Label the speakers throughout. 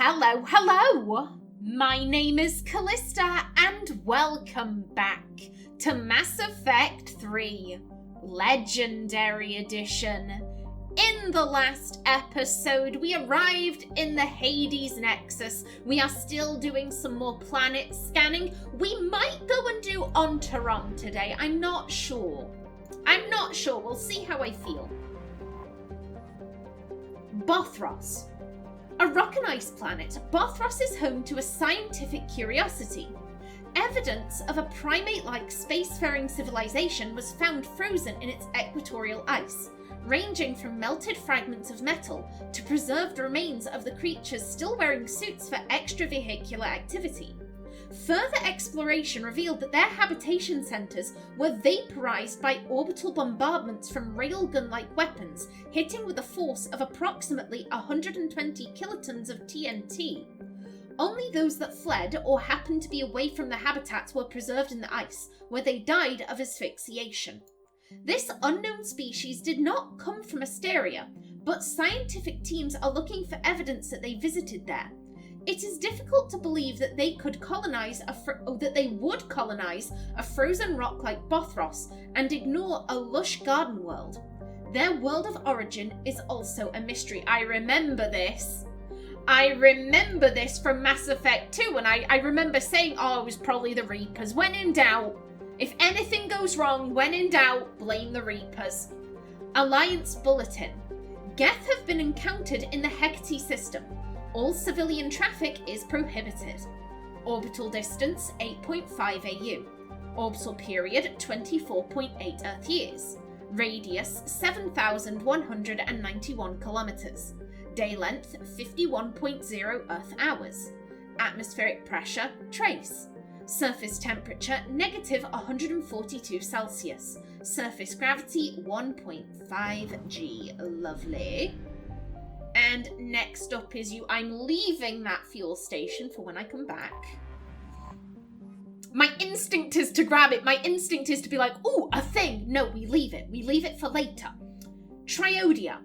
Speaker 1: Hello! My name is Kallista, and welcome back to Mass Effect 3 Legendary Edition. In the last episode, we arrived in the Hades Nexus. We are still doing some more planet scanning. We might go and do Ontarom today. I'm not sure. We'll see how I feel. Bothros. A rock and ice planet, Bothros is home to a scientific curiosity. Evidence of a primate-like spacefaring civilization was found frozen in its equatorial ice, ranging from melted fragments of metal to preserved remains of the creatures still wearing suits for extravehicular activity. Further exploration revealed that their habitation centers were vaporized by orbital bombardments from railgun-like weapons, hitting with a force of approximately 120 kilotons of TNT. Only those that fled or happened to be away from the habitats were preserved in the ice, where they died of asphyxiation. This unknown species did not come from Asteria, but scientific teams are looking for evidence that they visited there. It is difficult to believe that they would colonize a frozen rock like Bothros and ignore a lush garden world. Their world of origin is also a mystery. I remember this from Mass Effect 2, and I remember saying, it was probably the Reapers. When in doubt, if anything goes wrong, when in doubt, blame the Reapers. Alliance Bulletin. Geth have been encountered in the Hecate system. All civilian traffic is prohibited. Orbital distance 8.5 AU. Orbital period 24.8 Earth years. Radius 7,191 kilometers. Day length 51.0 Earth hours. Atmospheric pressure trace. Surface temperature negative 142 Celsius. Surface gravity 1.5 G. Lovely. And next up is you. I'm leaving that fuel station for when I come back. My instinct is to grab it. My instinct is to be like, ooh, a thing. No, we leave it. We leave it for later. Triodia.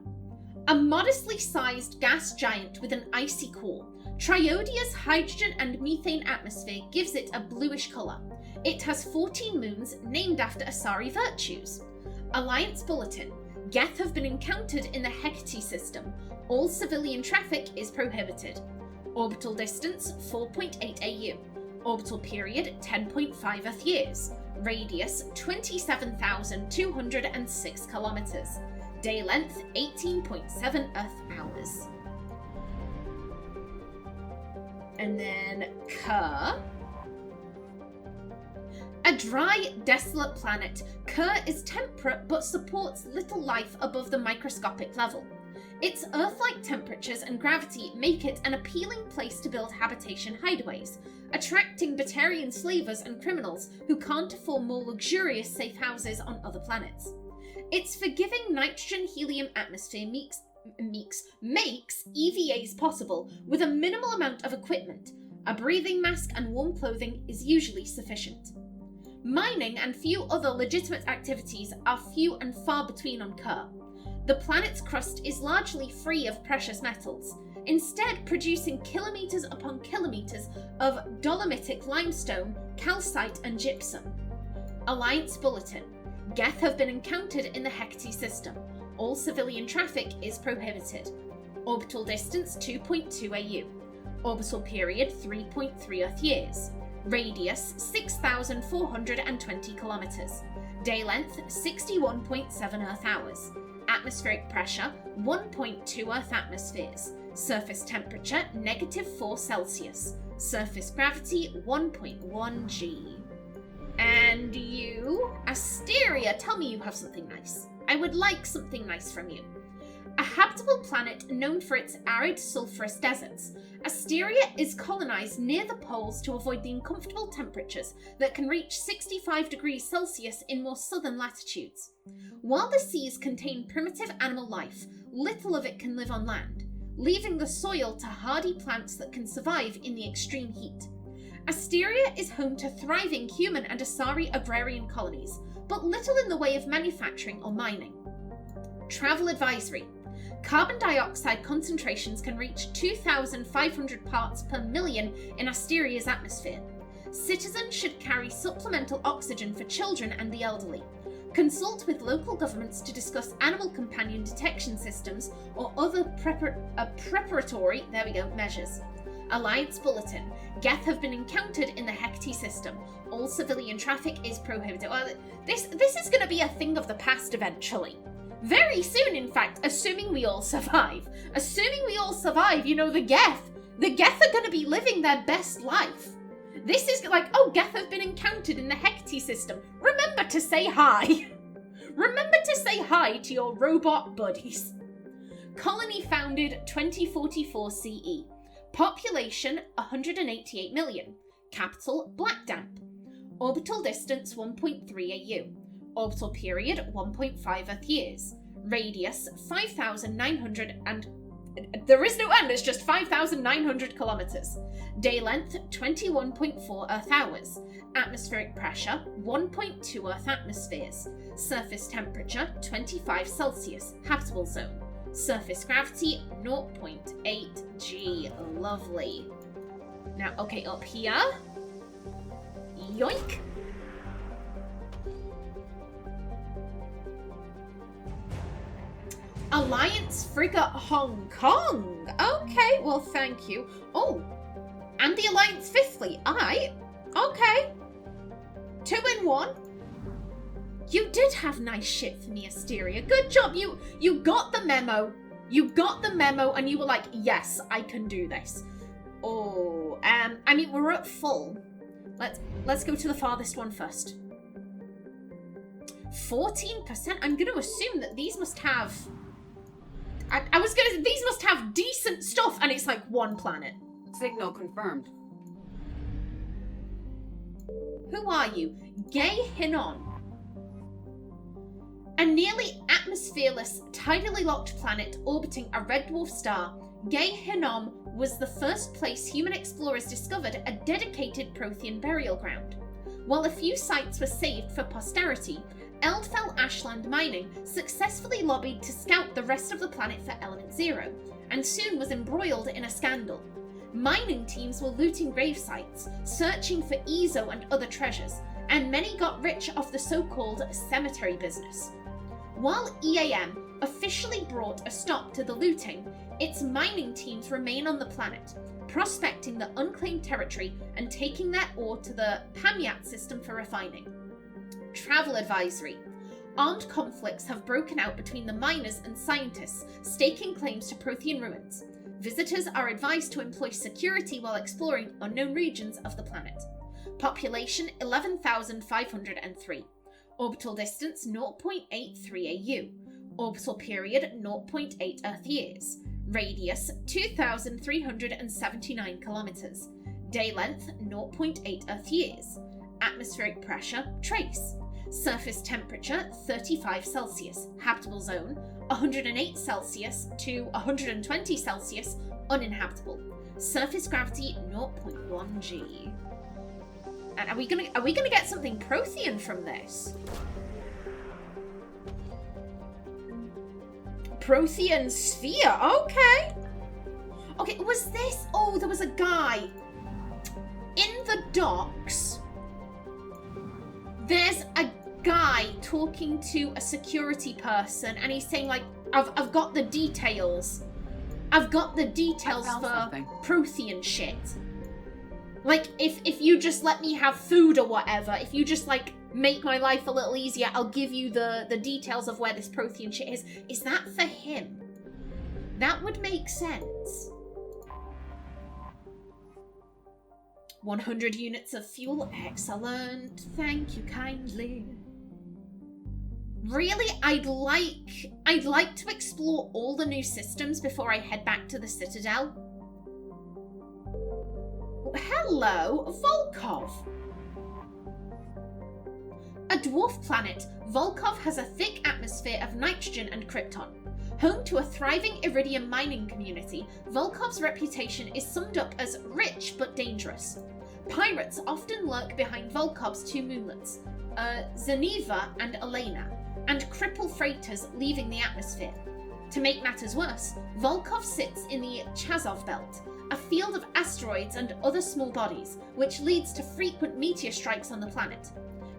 Speaker 1: A modestly sized gas giant with an icy core. Triodia's hydrogen and methane atmosphere gives it a bluish colour. It has 14 moons named after Asari virtues. Alliance Bulletin. Geth have been encountered in the Hecate system. All civilian traffic is prohibited. Orbital distance 4.8 AU. Orbital period 10.5 Earth years. Radius 27,206 kilometers. Day length 18.7 Earth hours. And then Kerr. A dry, desolate planet, Kerr is temperate but supports little life above the microscopic level. Its Earth-like temperatures and gravity make it an appealing place to build habitation hideaways, attracting Batarian slavers and criminals who can't afford more luxurious safe houses on other planets. Its forgiving nitrogen-helium atmosphere makes EVAs possible with a minimal amount of equipment. A breathing mask and warm clothing is usually sufficient. Mining and few other legitimate activities are few and far between on Kerr. The planet's crust is largely free of precious metals, instead producing kilometers upon kilometers of dolomitic limestone, calcite and gypsum. Alliance Bulletin. Geth have been encountered in the Hecate system. All civilian traffic is prohibited. Orbital distance 2.2 AU. Orbital period 3.3 Earth years. Radius 6,420 kilometers. Day length 61.7 Earth hours. Atmospheric pressure 1.2 Earth atmospheres. Surface temperature -4 Celsius. Surface gravity 1.1 G. And you, Asteria, tell me you have something nice. I would like something nice from you. A habitable planet known for its arid sulfurous deserts, Asteria is colonized near the poles to avoid the uncomfortable temperatures that can reach 65 degrees Celsius in more southern latitudes. While the seas contain primitive animal life, little of it can live on land, leaving the soil to hardy plants that can survive in the extreme heat. Asteria is home to thriving human and Asari agrarian colonies, but little in the way of manufacturing or mining. Travel advisory. Carbon dioxide concentrations can reach 2,500 parts per million in Asteria's atmosphere. Citizens should carry supplemental oxygen for children and the elderly. Consult with local governments to discuss animal companion detection systems or other preparatory measures. Alliance Bulletin. Geth have been encountered in the Hecate system. All civilian traffic is prohibited. Well, this is going to be a thing of the past eventually. Very soon, in fact, assuming we all survive. Assuming we all survive, you know, the Geth are going to be living their best life. This is like, oh, Geth have been encountered in the Hecate system. Remember to say hi. Remember to say hi to your robot buddies. Colony founded 2044 CE. Population 188 million. Capital Blackdamp. Orbital distance 1.3 AU. Orbital period 1.5 Earth years. Radius 5,900 and there is no end, it's just 5,900 kilometers. Day length 21.4 Earth hours. Atmospheric pressure 1.2 Earth atmospheres. Surface temperature 25 Celsius. Habitable zone. Surface gravity 0.8 G. Lovely. Now, okay, up here. Yoink. Alliance Frigate Hong Kong. Okay, well, thank you. Oh, and the Alliance Fifth Fleet. Okay. 2 in 1. You did have nice shit for me, Asteria. Good job. You got the memo. You got the memo, and you were like, yes, I can do this. Oh, I mean, we're at full. Let's go to the farthest one first. 14%. I'm going to assume that these must have. These must have decent stuff, and it's like one planet.
Speaker 2: Signal confirmed.
Speaker 1: Who are you? Gay Hinnon. A nearly atmosphereless, tidally locked planet orbiting a red dwarf star, Gay Hinnom was the first place human explorers discovered a dedicated Prothean burial ground. While a few sites were saved for posterity, Eldfell Ashland Mining successfully lobbied to scout the rest of the planet for Element Zero, and soon was embroiled in a scandal. Mining teams were looting grave sites, searching for Ezo and other treasures, and many got rich off the so-called cemetery business. While EAM officially brought a stop to the looting, its mining teams remain on the planet, prospecting the unclaimed territory and taking their ore to the Pamiat system for refining. Travel advisory. Armed conflicts have broken out between the miners and scientists, staking claims to Prothean ruins. Visitors are advised to employ security while exploring unknown regions of the planet. Population 11,503. Orbital distance 0.83 AU. Orbital period 0.8 Earth years. Radius 2,379 kilometers. Day length 0.8 Earth years. Atmospheric pressure trace. Surface temperature 35 Celsius. Habitable zone 108 Celsius to 120 Celsius uninhabitable. Surface gravity 0.1 G. And are we gonna get something Prothean from this? Prothean sphere, okay. Okay, was this? Oh, there was a guy in the docks. There's a guy talking to a security person, and he's saying like, I've got the details. I've got the details for something. Prothean shit. Like, if you just let me have food or whatever, if you just, like, make my life a little easier, I'll give you the details of where this Prothean shit is. Is that for him? That would make sense. 100 units of fuel. Excellent. Thank you kindly. Really, I'd like to explore all the new systems before I head back to the Citadel. Hello, Volkov. A dwarf planet, Volkov has a thick atmosphere of nitrogen and krypton. Home to a thriving iridium mining community, Volkov's reputation is summed up as rich but dangerous. Pirates often lurk behind Volkov's two moonlets, Zeniva and Elena, and cripple freighters leaving the atmosphere. To make matters worse, Volkov sits in the Chazov Belt, a field of asteroids and other small bodies, which leads to frequent meteor strikes on the planet.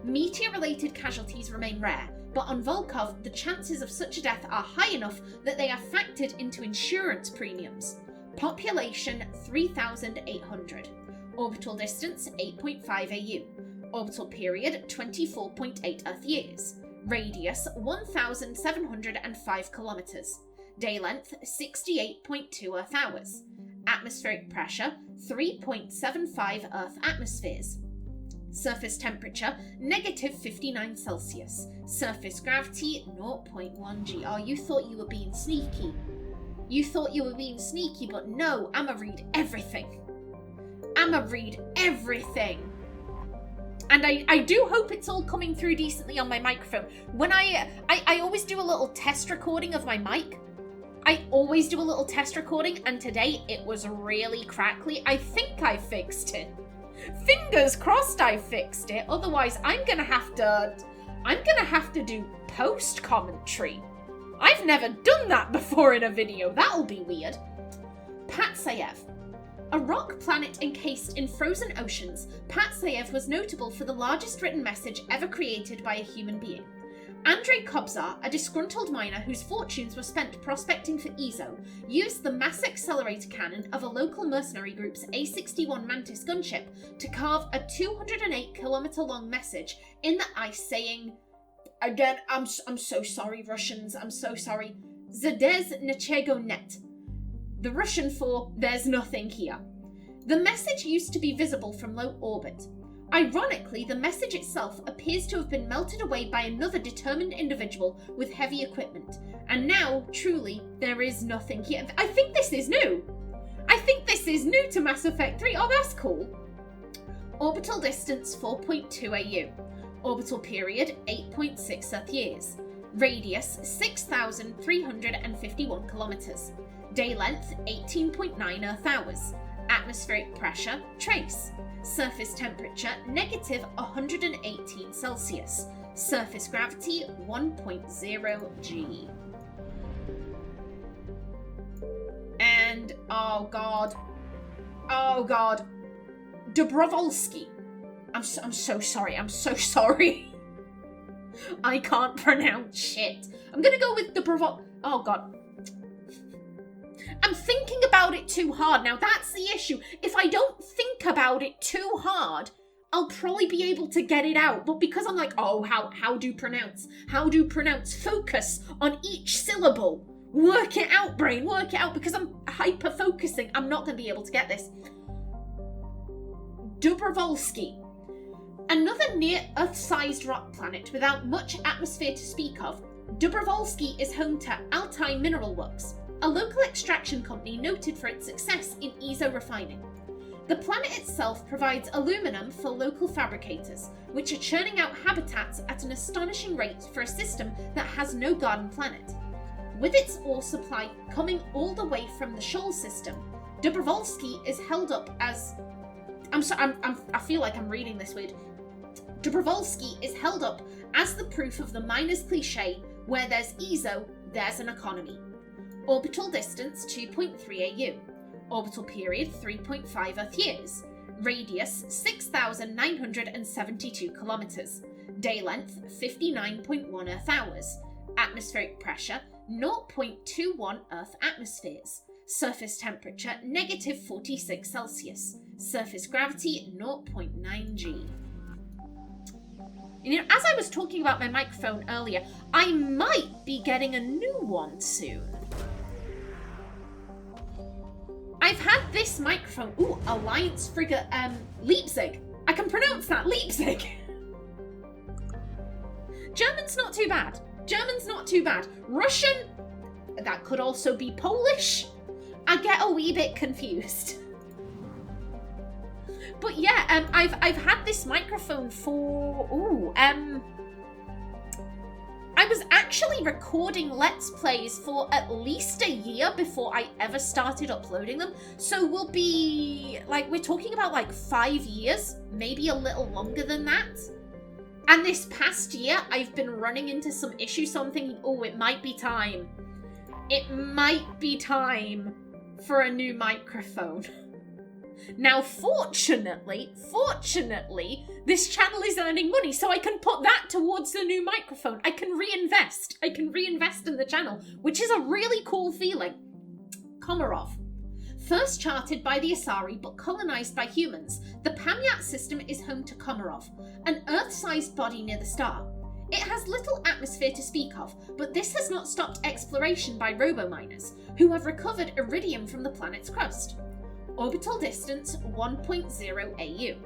Speaker 1: Meteor-related casualties remain rare, but on Volkov, the chances of such a death are high enough that they are factored into insurance premiums. Population 3,800. Orbital distance 8.5 AU. Orbital period 24.8 Earth years. Radius 1,705 kilometers. Day length 68.2 Earth hours. Atmospheric pressure 3.75 Earth atmospheres. Surface temperature -59 Celsius. Surface gravity 0.1 G. Oh, you thought you were being sneaky. You thought you were being sneaky, but no, I'ma read everything. I'ma read everything. And I do hope it's all coming through decently on my microphone. When I always do a little test recording of my mic. I always do a little test recording, and today it was really crackly. I think I fixed it. Fingers crossed I fixed it. Otherwise, I'm gonna have to do post commentary. I've never done that before in a video. That'll be weird. Patsayev. A rock planet encased in frozen oceans, Patsayev was notable for the largest written message ever created by a human being. Andrei Kobzar, a disgruntled miner whose fortunes were spent prospecting for EZO, used the mass accelerator cannon of a local mercenary group's A-61 Mantis gunship to carve a 208-kilometer-long message in the ice saying, again, I'm so sorry, Russians, I'm so sorry, Zdez Nichego Net. The Russian for, there's nothing here. The message used to be visible from low orbit. Ironically, the message itself appears to have been melted away by another determined individual with heavy equipment. And now, truly, there is nothing here. I think this is new. I think this is new to Mass Effect 3. Oh, that's cool. Orbital distance 4.2 AU. Orbital period 8.6 Earth years. Radius 6,351 kilometers. Day length 18.9 Earth hours. Atmospheric pressure trace. Surface temperature -118 Celsius. Surface gravity 1.0 G. And oh god, Dobrovolsky. I'm so sorry. I can't pronounce shit. I'm gonna go with oh god. I'm thinking about it too hard. Now that's the issue. If I don't think about it too hard, I'll probably be able to get it out. But because I'm like, oh, how do pronounce? How do pronounce? Focus on each syllable. Work it out, brain. Work it out. Because I'm hyper focusing, I'm not going to be able to get this. Dobrovolsky. Another near Earth-sized rock planet without much atmosphere to speak of, Dobrovolsky is home to Altai Mineral Works, a local extraction company noted for its success in EZO refining. The planet itself provides aluminum for local fabricators, which are churning out habitats at an astonishing rate for a system that has no garden planet. With its ore supply coming all the way from the Shoal system, Dobrovolsky is held up as... I feel like I'm reading this weird. Dobrovolsky is held up as the proof of the miner's cliche, where there's EZO, there's an economy. Orbital distance 2.3 AU. Orbital period 3.5 Earth years. Radius 6,972 kilometers. Day length 59.1 Earth hours. Atmospheric pressure 0.21 Earth atmospheres. Surface temperature -46 Celsius. Surface gravity 0.9 G. You know, as I was talking about my microphone earlier, I might be getting a new one soon. I've had this microphone. Ooh, Alliance Frigate, Leipzig. I can pronounce that, Leipzig. German's not too bad. Russian, that could also be Polish. I get a wee bit confused. But yeah, I've had this microphone for, I was actually recording Let's Plays for at least a year before I ever started uploading them. So we'll be, we're talking about 5 years, maybe a little longer than that. And this past year, I've been running into some issues, so I'm thinking, it might be time. it might be time for a new microphone. Now, fortunately, this channel is earning money, so I can put that towards the new microphone. I can reinvest in the channel, which is a really cool feeling. Komarov. First charted by the Asari but colonized by humans, the Pamyat system is home to Komarov, an Earth-sized body near the star. It has little atmosphere to speak of, but this has not stopped exploration by robo-miners, who have recovered iridium from the planet's crust. Orbital distance 1.0 AU.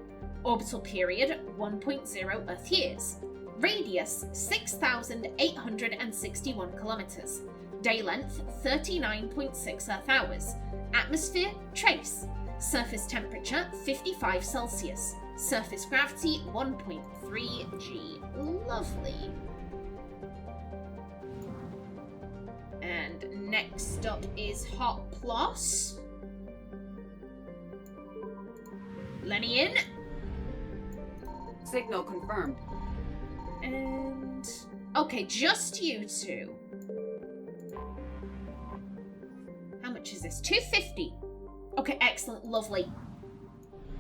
Speaker 1: Orbital period 1.0 Earth years. Radius 6,861 kilometers. Day length 39.6 Earth hours. Atmosphere trace. Surface temperature 55 Celsius. Surface gravity 1.3 G. Lovely. And next up is Hot Plus. Lenny in.
Speaker 2: Signal confirmed.
Speaker 1: And... okay, just you two. How much is this? 250. Okay, excellent. Lovely.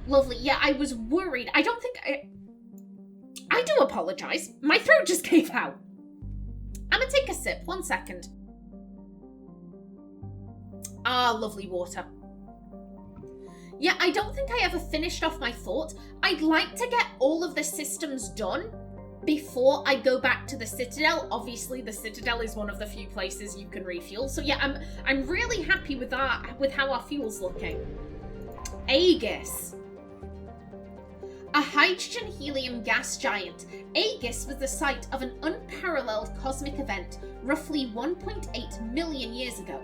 Speaker 1: Lovely. Yeah, I was worried. I don't think I do apologise. My throat just gave out. I'm gonna take a sip. 1 second. Ah, lovely water. Yeah, I don't think I ever finished off my thought. I'd like to get all of the systems done before I go back to the Citadel. Obviously, the Citadel is one of the few places you can refuel. So yeah, I'm really happy with that, with how our fuel's looking. Aegis. A hydrogen-helium gas giant, Aegis was the site of an unparalleled cosmic event roughly 1.8 million years ago.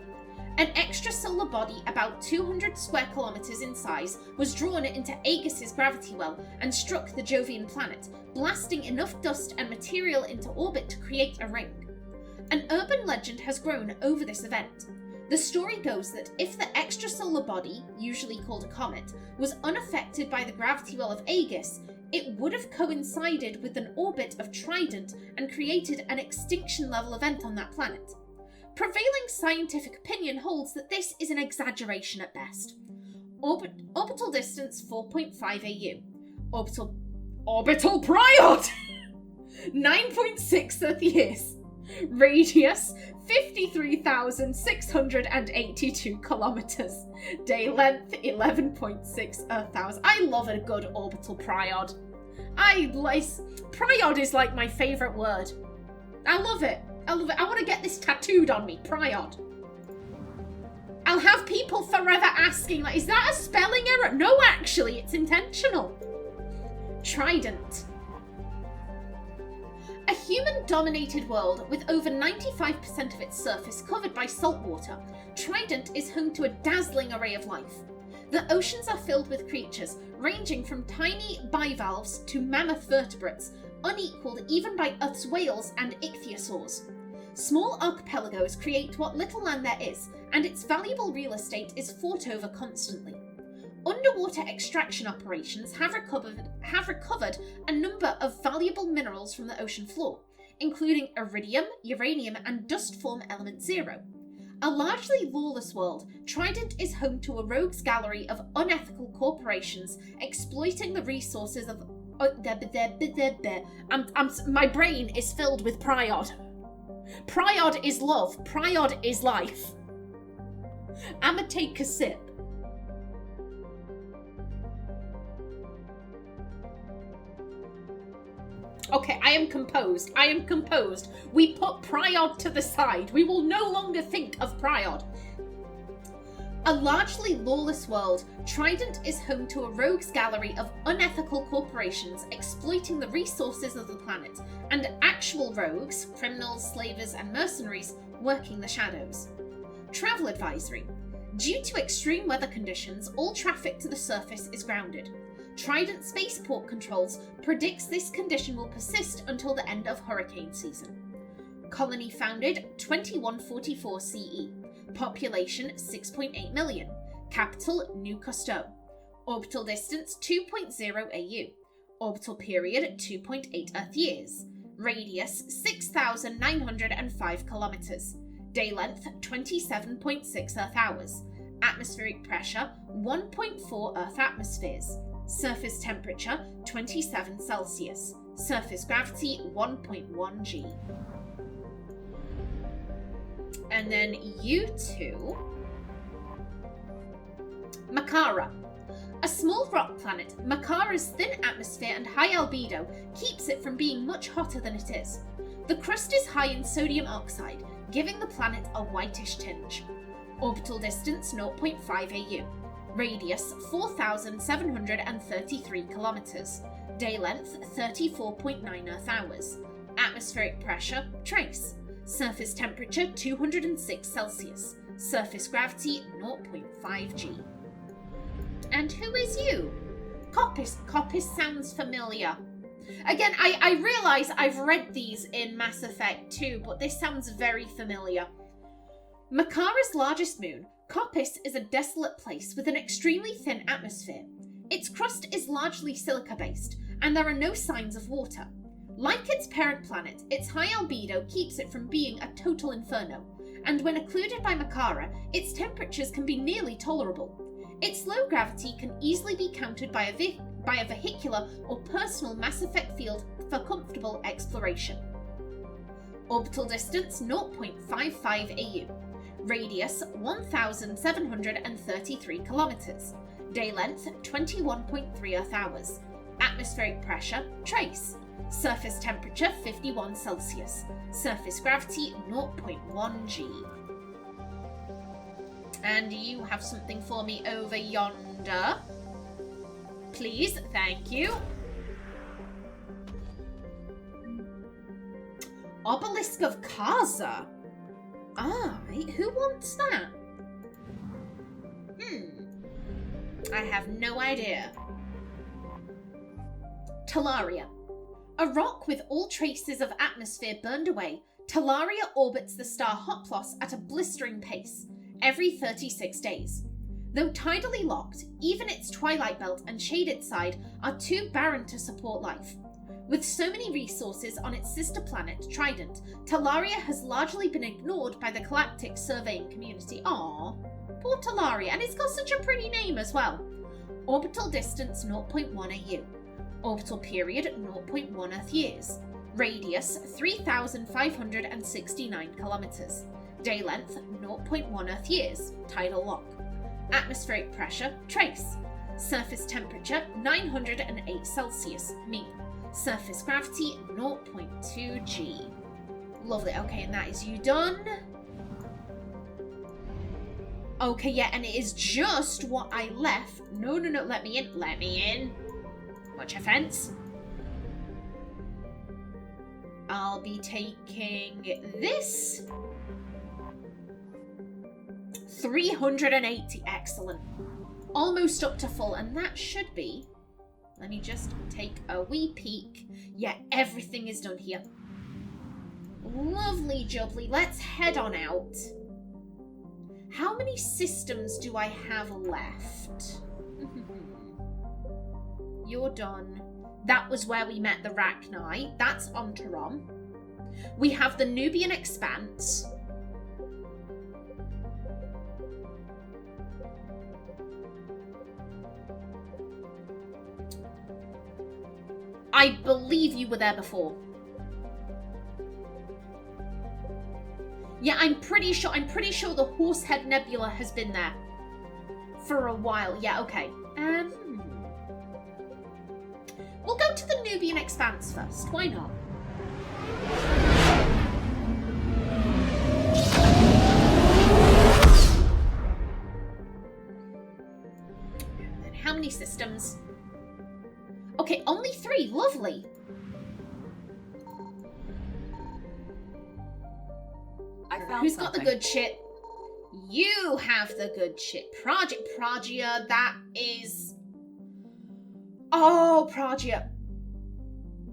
Speaker 1: An extrasolar body about 200 square kilometers in size was drawn into Aegis's gravity well and struck the Jovian planet, blasting enough dust and material into orbit to create a ring. An urban legend has grown over this event. The story goes that if the extrasolar body, usually called a comet, was unaffected by the gravity well of Aegis, it would have coincided with an orbit of Trident and created an extinction-level event on that planet. Prevailing scientific opinion holds that this is an exaggeration at best. Orbital distance 4.5 AU. Orbital period 9.6 Earth years. Radius 53,682 kilometers. Day length 11.6 Earth hours. I love a good orbital period. Period is like my favourite word. I love it. I love it. I want to get this tattooed on me. Period. I'll have people forever asking, like, is that a spelling error? No, actually, it's intentional. Trident. A human-dominated world with over 95% of its surface covered by salt water, Trident is home to a dazzling array of life. The oceans are filled with creatures, ranging from tiny bivalves to mammoth vertebrates, unequalled even by Earth's whales and ichthyosaurs. Small archipelagos create what little land there is, and its valuable real estate is fought over constantly. Underwater extraction operations have recovered a number of valuable minerals from the ocean floor, including iridium, uranium, and dust form element 0. A largely lawless world, Trident is home to a rogues gallery of unethical corporations exploiting the resources of... my brain is filled with period. Period is love. Period is life. I'ma take a sip. Okay, I am composed. I am composed. We put period to the side. We will no longer think of period. A largely lawless world, Trident is home to a rogues gallery of unethical corporations exploiting the resources of the planet, and actual rogues, criminals, slavers, and mercenaries working the shadows. Travel advisory. Due to extreme weather conditions, all traffic to the surface is grounded. Trident Spaceport Controls predicts this condition will persist until the end of hurricane season. Colony founded 2144 CE. Population 6.8 million. Capital New Cousteau. Orbital distance 2.0 AU. Orbital period 2.8 Earth years. Radius 6,905 kilometers. Day length, 27.6 Earth hours. Atmospheric pressure, 1.4 Earth atmospheres. Surface temperature, 27 Celsius. Surface gravity, 1.1 G. And then you two... Makara. A small rock planet, Makara's thin atmosphere and high albedo keeps it from being much hotter than it is. The crust is high in sodium oxide, giving the planet a whitish tinge. Orbital distance 0.5 AU. Radius 4,733 kilometers. Day length 34.9 Earth hours. Atmospheric pressure trace. Surface temperature 206 Celsius. Surface gravity 0.5 G. And who is you? Copis. Copis sounds familiar. Again, I realise I've read these in Mass Effect 2, but this sounds very familiar. Makara's largest moon, Copis, is a desolate place with an extremely thin atmosphere. Its crust is largely silica-based, and there are no signs of water. Like its parent planet, its high albedo keeps it from being a total inferno, and when occluded by Makara, its temperatures can be nearly tolerable. Its low gravity can easily be countered by a vehicular or personal Mass Effect field for comfortable exploration. Orbital distance 0.55 AU. Radius 1,733 kilometers. Day length 21.3 Earth hours. Atmospheric pressure trace. Surface temperature 51 Celsius. Surface gravity 0.1 G. And you have something for me over yonder. Please, thank you. Obelisk of Kaza. Who wants that? I have no idea. Talaria. A rock with all traces of atmosphere burned away, Talaria orbits the star Hoplos at a blistering pace, every 36 days. Though tidally locked, even its twilight belt and shaded side are too barren to support life. With so many resources on its sister planet, Trident, Talaria has largely been ignored by the galactic surveying community. Aww, poor Talaria, and it's got such a pretty name as well. Orbital distance 0.1 AU. Orbital period 0.1 Earth years. Radius 3,569 kilometers. Day length 0.1 Earth years. Tidal lock. Atmospheric pressure trace. Surface temperature 908 Celsius mean. Surface gravity 0.2 G. Lovely. Okay, and that is you done. Okay, yeah, and it is just what I left. No, let me in. Let me in. Much offense. I'll be taking this. 380. Excellent. Almost up to full, and that should be... Let me just take a wee peek. Yeah, everything is done here. Lovely jubbly. Let's head on out. How many systems do I have left? You're done. That was where we met the Rachni. That's Ontarom. We have the Nubian Expanse. I believe you were there before. Yeah, I'm pretty sure the Horsehead Nebula has been there for a while. Yeah, okay. We'll go to the Nubian Expanse first. Why not? And then how many systems? Okay, only 3. Lovely. Who's got the good shit? You have the good shit. Pragia, that is... Oh, Pragia.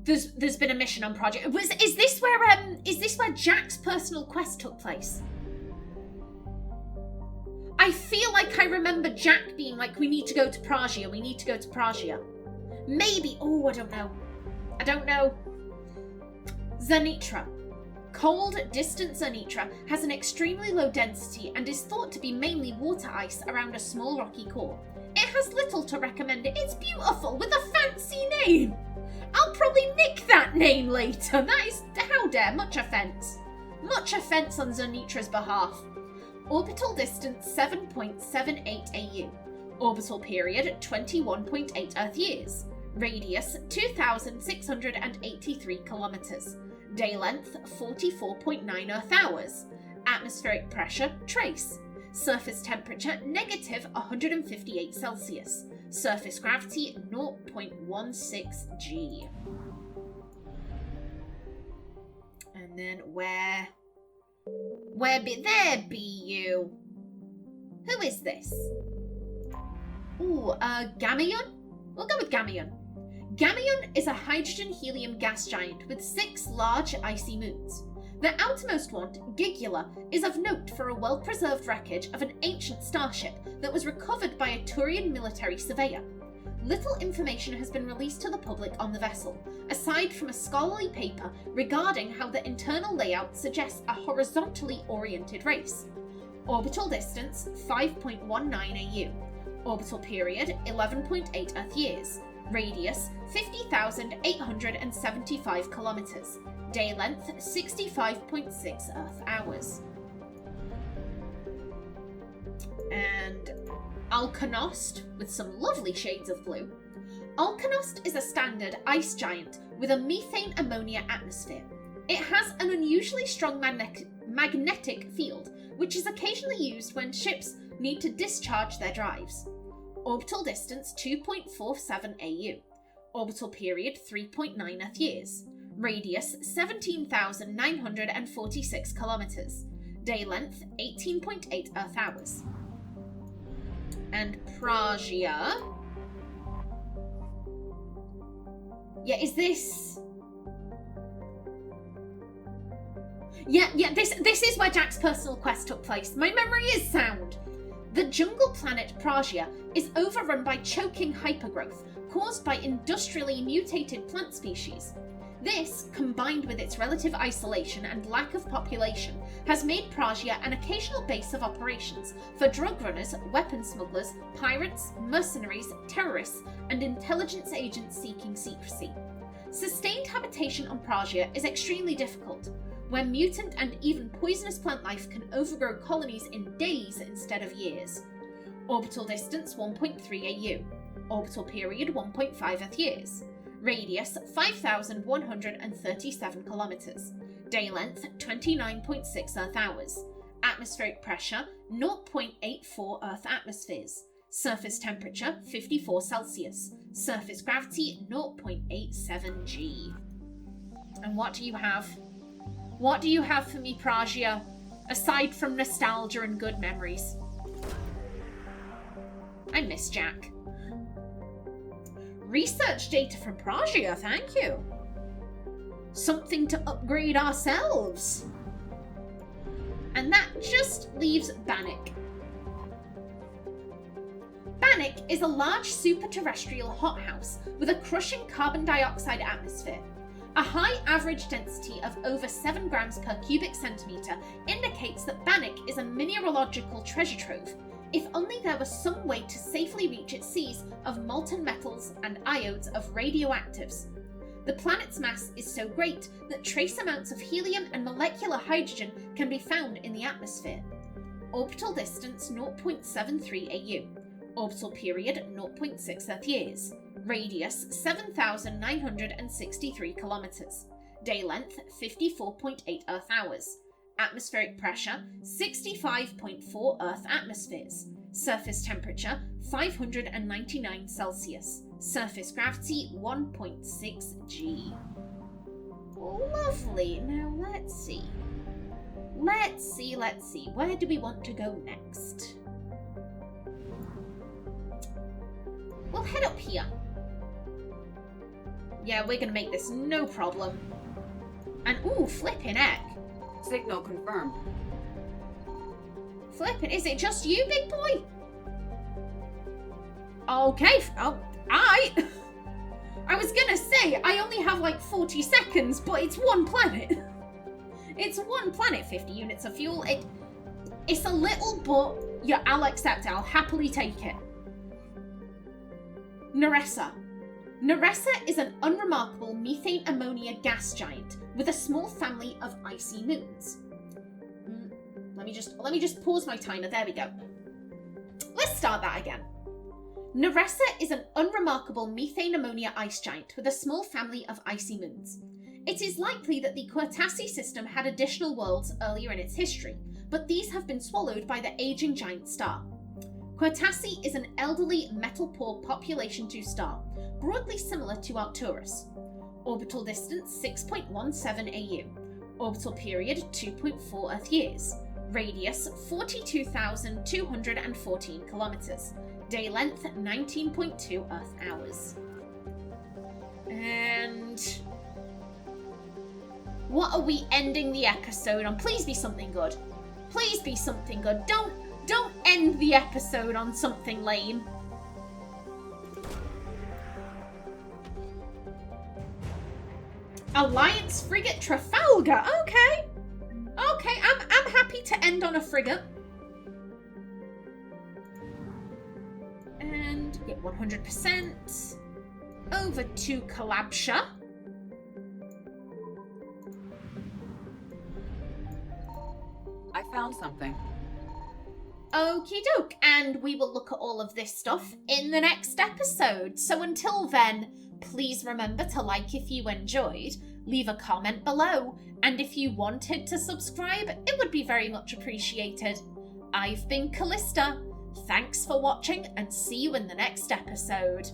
Speaker 1: There's been a mission on Pragia. Is this where Jack's personal quest took place? I feel like I remember Jack being like, we need to go to Pragia, we need to go to Pragia. Maybe. Oh, I don't know. Zanitra. Cold, distant Zernitra has an extremely low density and is thought to be mainly water ice around a small rocky core. It has little to recommend it. It's beautiful, with a fancy name. I'll probably nick that name later. That is, how dare, much offence. Much offence on Zernitra's behalf. Orbital distance 7.78 AU. Orbital period 21.8 Earth years. Radius 2,683 kilometers. Day length 44.9 Earth hours. Atmospheric pressure trace. Surface temperature negative 158 Celsius. Surface gravity 0.16 G. And then where there be you? Who is this? Ooh, Gamion? We'll go with Gamion. Gamion is a hydrogen-helium gas giant with 6 large icy moons. The outermost one, Gigula, is of note for a well-preserved wreckage of an ancient starship that was recovered by a Turian military surveyor. Little information has been released to the public on the vessel, aside from a scholarly paper regarding how the internal layout suggests a horizontally oriented race. Orbital distance 5.19 AU. Orbital period 11.8 Earth years. Radius 50,875 kilometers. Day length 65.6 Earth hours. And Alkanost, with some lovely shades of blue. Alkanost is a standard ice giant with a methane ammonia atmosphere. It has an unusually strong magnetic field, which is occasionally used when ships need to discharge their drives. Orbital distance 2.47 AU. Orbital period 3.9 Earth years. Radius 17,946 kilometers. Day length 18.8 Earth hours. And Pragia. Yeah, is this? Yeah, this is where Jack's personal quest took place. My memory is sound. The jungle planet Pragia is overrun by choking hypergrowth caused by industrially mutated plant species. This, combined with its relative isolation and lack of population, has made Pragia an occasional base of operations for drug runners, weapon smugglers, pirates, mercenaries, terrorists, and intelligence agents seeking secrecy. Sustained habitation on Pragia is extremely difficult, where mutant and even poisonous plant life can overgrow colonies in days instead of years. Orbital distance 1.3 AU. Orbital period 1.5 Earth years. Radius 5,137 kilometers. Day length 29.6 Earth hours. Atmospheric pressure 0.84 Earth atmospheres. Surface temperature 54 Celsius. Surface gravity 0.87 G. And what do you have? What do you have for me, Pragia, aside from nostalgia and good memories? I miss Jack. Research data from Pragia, thank you. Something to upgrade ourselves. And that just leaves Bannock. Bannock is a large super-terrestrial hothouse with a crushing carbon dioxide atmosphere. A high average density of over 7 grams per cubic centimetre indicates that Bannock is a mineralogical treasure trove, if only there was some way to safely reach its seas of molten metals and iodes of radioactives. The planet's mass is so great that trace amounts of helium and molecular hydrogen can be found in the atmosphere. Orbital distance 0.73 AU. Orbital period 0.6 Earth years. Radius 7,963 kilometers. Day length 54.8 Earth hours. Atmospheric pressure 65.4 Earth atmospheres. Surface temperature 599 Celsius. Surface gravity 1.6 G. Lovely. Now let's see. Where do we want to go next? We'll head up here. Yeah, we're gonna make this no problem. And ooh, flippin' heck.
Speaker 2: Signal confirmed.
Speaker 1: Flippin', is it just you, big boy? Okay, oh, I was gonna say, I only have like 40 seconds, but it's one planet. It's one planet, 50 units of fuel. It's a little, but yeah, I'll accept it. I'll happily take it. Neressa. Neressa is an unremarkable methane ammonia gas giant with a small family of icy moons. Let me just pause my timer. There we go. Let's start that again. Neressa is an unremarkable methane ammonia ice giant with a small family of icy moons. It is likely that the Quertassi system had additional worlds earlier in its history, but these have been swallowed by the aging giant star. Quertassi is an elderly, metal-poor population 2 star, broadly similar to Arcturus. Orbital distance 6.17 AU. Orbital period 2.4 Earth years. Radius 42,214 kilometers. Day length 19.2 Earth hours. And what are we ending the episode on? Please be something good. Please be something good. Don't end the episode on something lame. Alliance Frigate Trafalgar. Okay, I'm happy to end on a frigate. And get 100% over to Kalabsha.
Speaker 2: I found something.
Speaker 1: Okie doke, and we will look at all of this stuff in the next episode. So until then, please remember to like if you enjoyed, leave a comment below, and if you wanted to subscribe, it would be very much appreciated. I've been Kallista. Thanks for watching, and see you in the next episode.